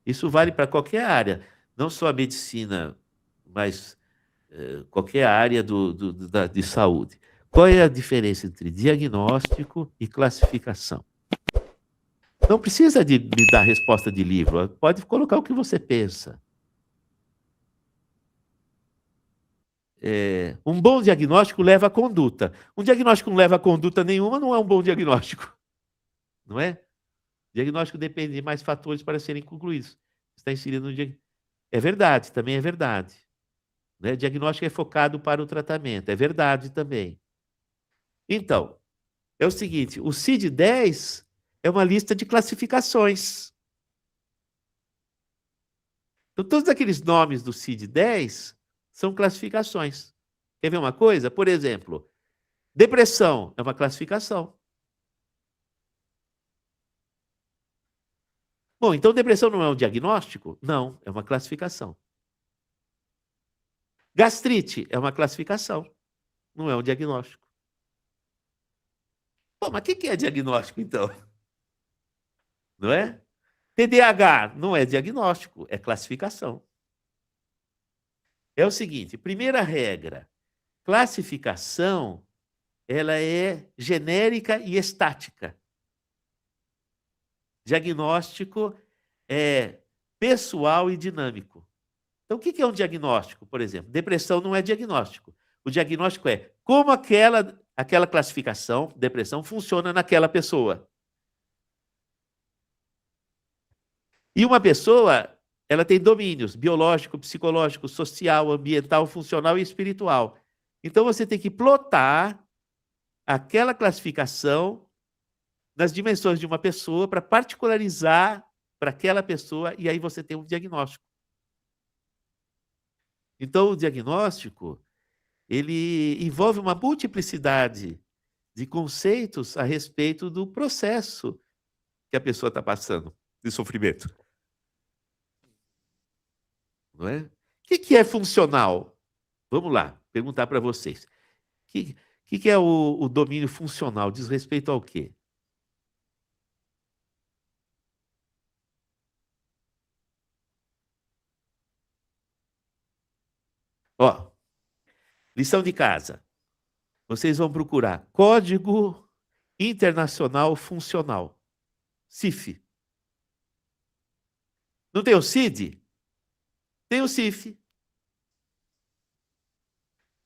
Isso vale para qualquer área, não só a medicina, mas qualquer área de saúde. Qual é a diferença entre diagnóstico e classificação? Não precisa de me dar resposta de livro, pode colocar o que você pensa. Um bom diagnóstico leva a conduta. Um diagnóstico que não leva a conduta nenhuma não é um bom diagnóstico, não é? Diagnóstico depende de mais fatores para serem concluídos. Está inserido no diagnóstico. É verdade, também é verdade. Né? Diagnóstico é focado para o tratamento, é verdade também. Então, é o seguinte, o CID-10 é uma lista de classificações. Então, todos aqueles nomes do CID-10 são classificações. Quer ver uma coisa? Por exemplo, depressão é uma classificação. Bom, então depressão não é um diagnóstico? Não, é uma classificação. Gastrite é uma classificação, não é um diagnóstico. Bom, mas o que é diagnóstico, então? Não é? TDAH não é diagnóstico, é classificação. É o seguinte, primeira regra, classificação, ela é genérica e estática. Diagnóstico é pessoal e dinâmico. Então, o que é um diagnóstico, por exemplo? Depressão não é diagnóstico. O diagnóstico é como aquela classificação, depressão, funciona naquela pessoa. E uma pessoa, ela tem domínios biológico, psicológico, social, ambiental, funcional e espiritual. Então, você tem que plotar aquela classificação nas dimensões de uma pessoa para particularizar para aquela pessoa e aí você tem um diagnóstico. Então, o diagnóstico, ele envolve uma multiplicidade de conceitos a respeito do processo que a pessoa está passando de sofrimento. Não é? O que é funcional? Vamos lá, perguntar para vocês. O que é o domínio funcional? Diz respeito ao quê? Ó, lição de casa. Vocês vão procurar Código Internacional Funcional, CIF. Não tem o CID? Tem o CIF.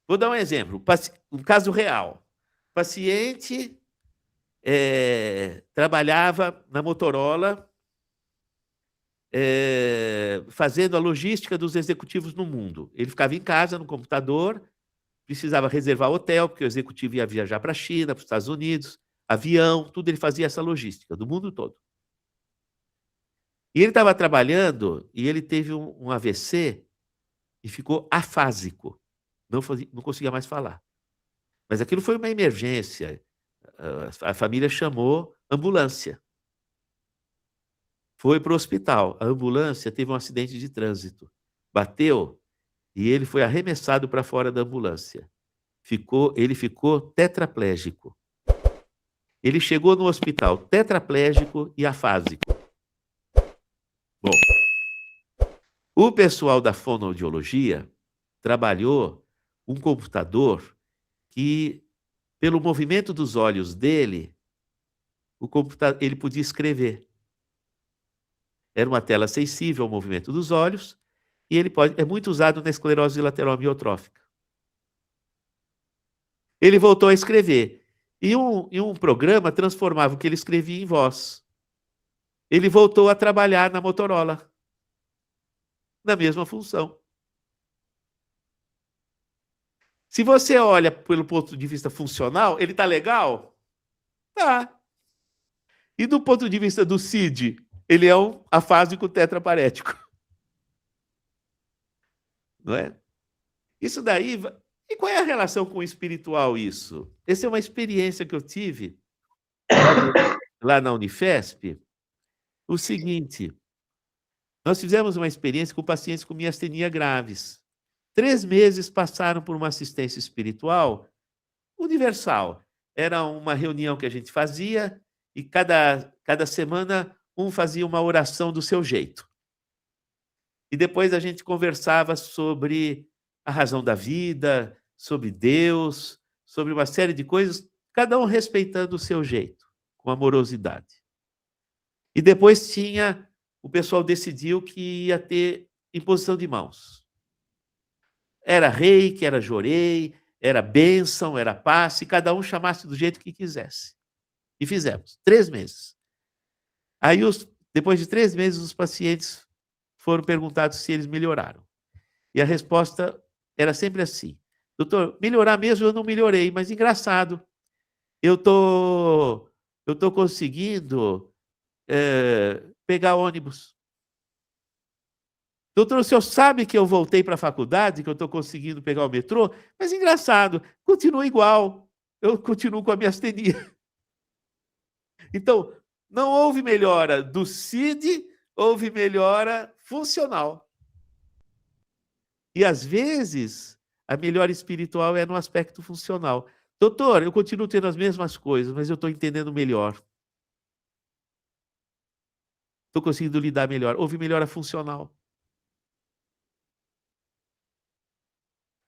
Vou dar um exemplo, um caso real. O paciente trabalhava na Motorola, fazendo a logística dos executivos no mundo. Ele ficava em casa, no computador, precisava reservar hotel, porque o executivo ia viajar para a China, para os Estados Unidos, avião, tudo, ele fazia essa logística, do mundo todo. E ele estava trabalhando e ele teve um AVC e ficou afásico. Não conseguia mais falar. Mas aquilo foi uma emergência. A família chamou ambulância. Foi para o hospital. A ambulância teve um acidente de trânsito. Bateu e ele foi arremessado para fora da ambulância. Ele ficou tetraplégico. Ele chegou no hospital tetraplégico e afásico. Bom, o pessoal da fonoaudiologia trabalhou um computador que, pelo movimento dos olhos dele, ele podia escrever. Era uma tela sensível ao movimento dos olhos e ele é muito usado na esclerose lateral amiotrófica. Ele voltou a escrever. E um programa transformava o que ele escrevia em voz. Ele voltou a trabalhar na Motorola, na mesma função. Se você olha pelo ponto de vista funcional, ele está legal? Tá. E do ponto de vista do CID, ele é um afásico tetraparético. Não é? Isso daí... E qual é a relação com o espiritual isso? Essa é uma experiência que eu tive lá na Unifesp. O seguinte, nós fizemos uma experiência com pacientes com miastenia graves. 3 meses passaram por uma assistência espiritual universal. Era uma reunião que a gente fazia e cada semana um fazia uma oração do seu jeito. E depois a gente conversava sobre a razão da vida, sobre Deus, sobre uma série de coisas, cada um respeitando o seu jeito, com amorosidade. E depois tinha o pessoal decidiu que ia ter imposição de mãos. Era reiki, era jorei, era bênção, era passe, cada um chamasse do jeito que quisesse. E fizemos, 3 meses. Aí depois de 3 meses, os pacientes foram perguntados se eles melhoraram. E a resposta era sempre assim: doutor, melhorar mesmo eu não melhorei, mas engraçado, eu tô, eu tô conseguindo pegar ônibus. Doutor, o senhor sabe que eu voltei para a faculdade, que eu estou conseguindo pegar o metrô? Mas engraçado, continua igual. Eu continuo com a minha astenia. Então, não houve melhora do CID, houve melhora funcional. E às vezes, a melhora espiritual é no aspecto funcional. Doutor, eu continuo tendo as mesmas coisas, mas eu estou entendendo melhor. Estou conseguindo lidar melhor. Houve melhora funcional.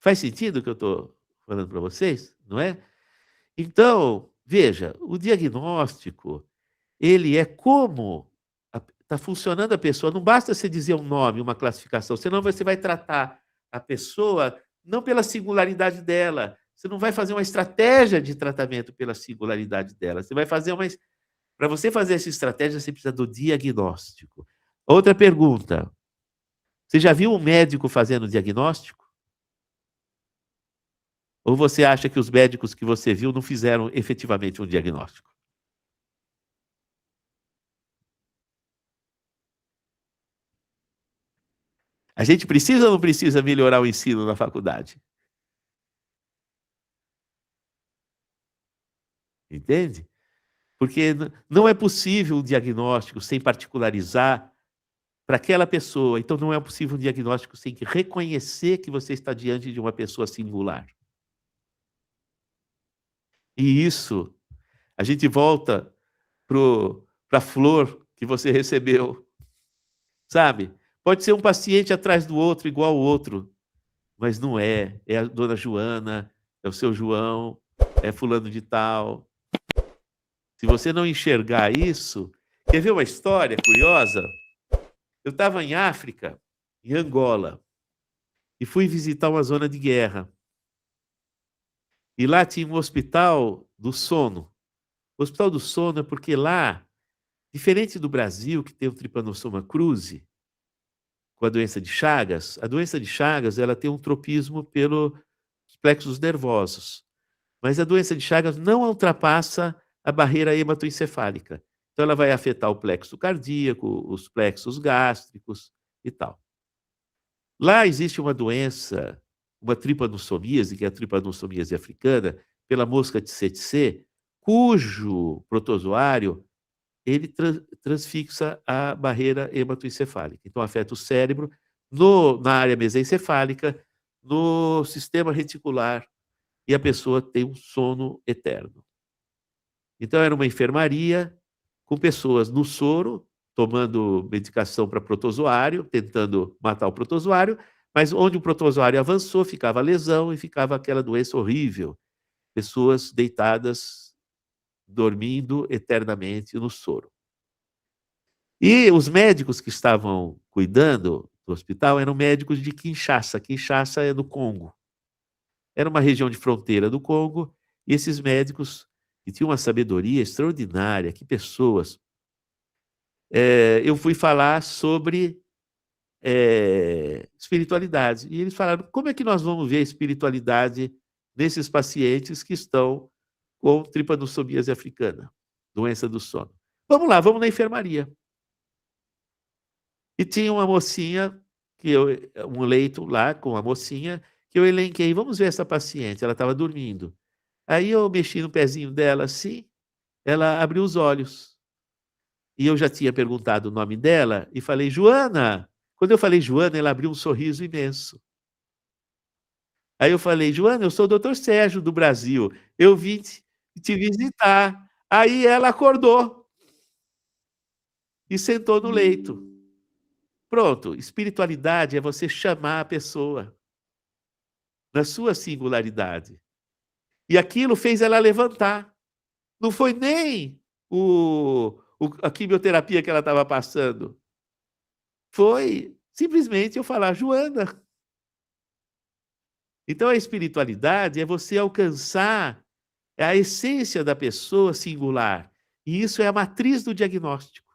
Faz sentido o que eu estou falando para vocês? Não é? Então, veja, o diagnóstico, ele é como está funcionando a pessoa. Não basta você dizer um nome, uma classificação, senão você vai tratar a pessoa não pela singularidade dela. Você não vai fazer uma estratégia de tratamento pela singularidade dela. Você vai fazer uma. Para você fazer essa estratégia, você precisa do diagnóstico. Outra pergunta: você já viu um médico fazendo diagnóstico? Ou você acha que os médicos que você viu não fizeram efetivamente um diagnóstico? A gente precisa ou não precisa melhorar o ensino na faculdade? Entende? Porque não é possível um diagnóstico sem particularizar para aquela pessoa. Então, não é possível um diagnóstico sem que reconhecer que você está diante de uma pessoa singular. E isso, a gente volta para a flor que você recebeu, sabe? Pode ser um paciente atrás do outro, igual o outro, mas não é. É a dona Joana, é o seu João, é fulano de tal. Se você não enxergar isso, quer ver uma história curiosa? Eu estava em África, em Angola, e fui visitar uma zona de guerra. E lá tinha um hospital do sono. O hospital do sono é porque lá, diferente do Brasil, que tem o Trypanosoma cruzi, com a doença de Chagas, a doença de Chagas ela tem um tropismo pelos plexos nervosos. Mas a doença de Chagas não ultrapassa a barreira hematoencefálica. Então, ela vai afetar o plexo cardíaco, os plexos gástricos e tal. Lá existe uma doença, uma trypanossomiase, que é a trypanossomiase africana, pela mosca de tsetse, cujo protozoário ele transfixa a barreira hematoencefálica. Então, afeta o cérebro, na área mesencefálica, no sistema reticular, e a pessoa tem um sono eterno. Então, era uma enfermaria com pessoas no soro, tomando medicação para protozoário, tentando matar o protozoário, mas onde o protozoário avançou, ficava lesão e ficava aquela doença horrível. Pessoas deitadas, dormindo eternamente no soro. E os médicos que estavam cuidando do hospital eram médicos de Kinshasa. Kinshasa é no Congo. Era uma região de fronteira do Congo, e esses médicos, que tinham uma sabedoria extraordinária, que pessoas. Eu fui falar sobre espiritualidade. E eles falaram: como é que nós vamos ver a espiritualidade nesses pacientes que estão com trypanossomiase africana, doença do sono? Vamos lá, vamos na enfermaria. E tinha uma mocinha, um leito lá com a mocinha, que eu elenquei: vamos ver essa paciente, ela estava dormindo. Aí eu mexi no pezinho dela assim, ela abriu os olhos. E eu já tinha perguntado o nome dela e falei: Joana. Quando eu falei Joana, ela abriu um sorriso imenso. Aí eu falei: Joana, eu sou o doutor Sérgio do Brasil, eu vim te visitar. Aí ela acordou e sentou no leito. Pronto, espiritualidade é você chamar a pessoa na sua singularidade. E aquilo fez ela levantar. Não foi nem a quimioterapia que ela estava passando. Foi simplesmente eu falar: "Joana". Então a espiritualidade é você alcançar a essência da pessoa singular, e isso é a matriz do diagnóstico.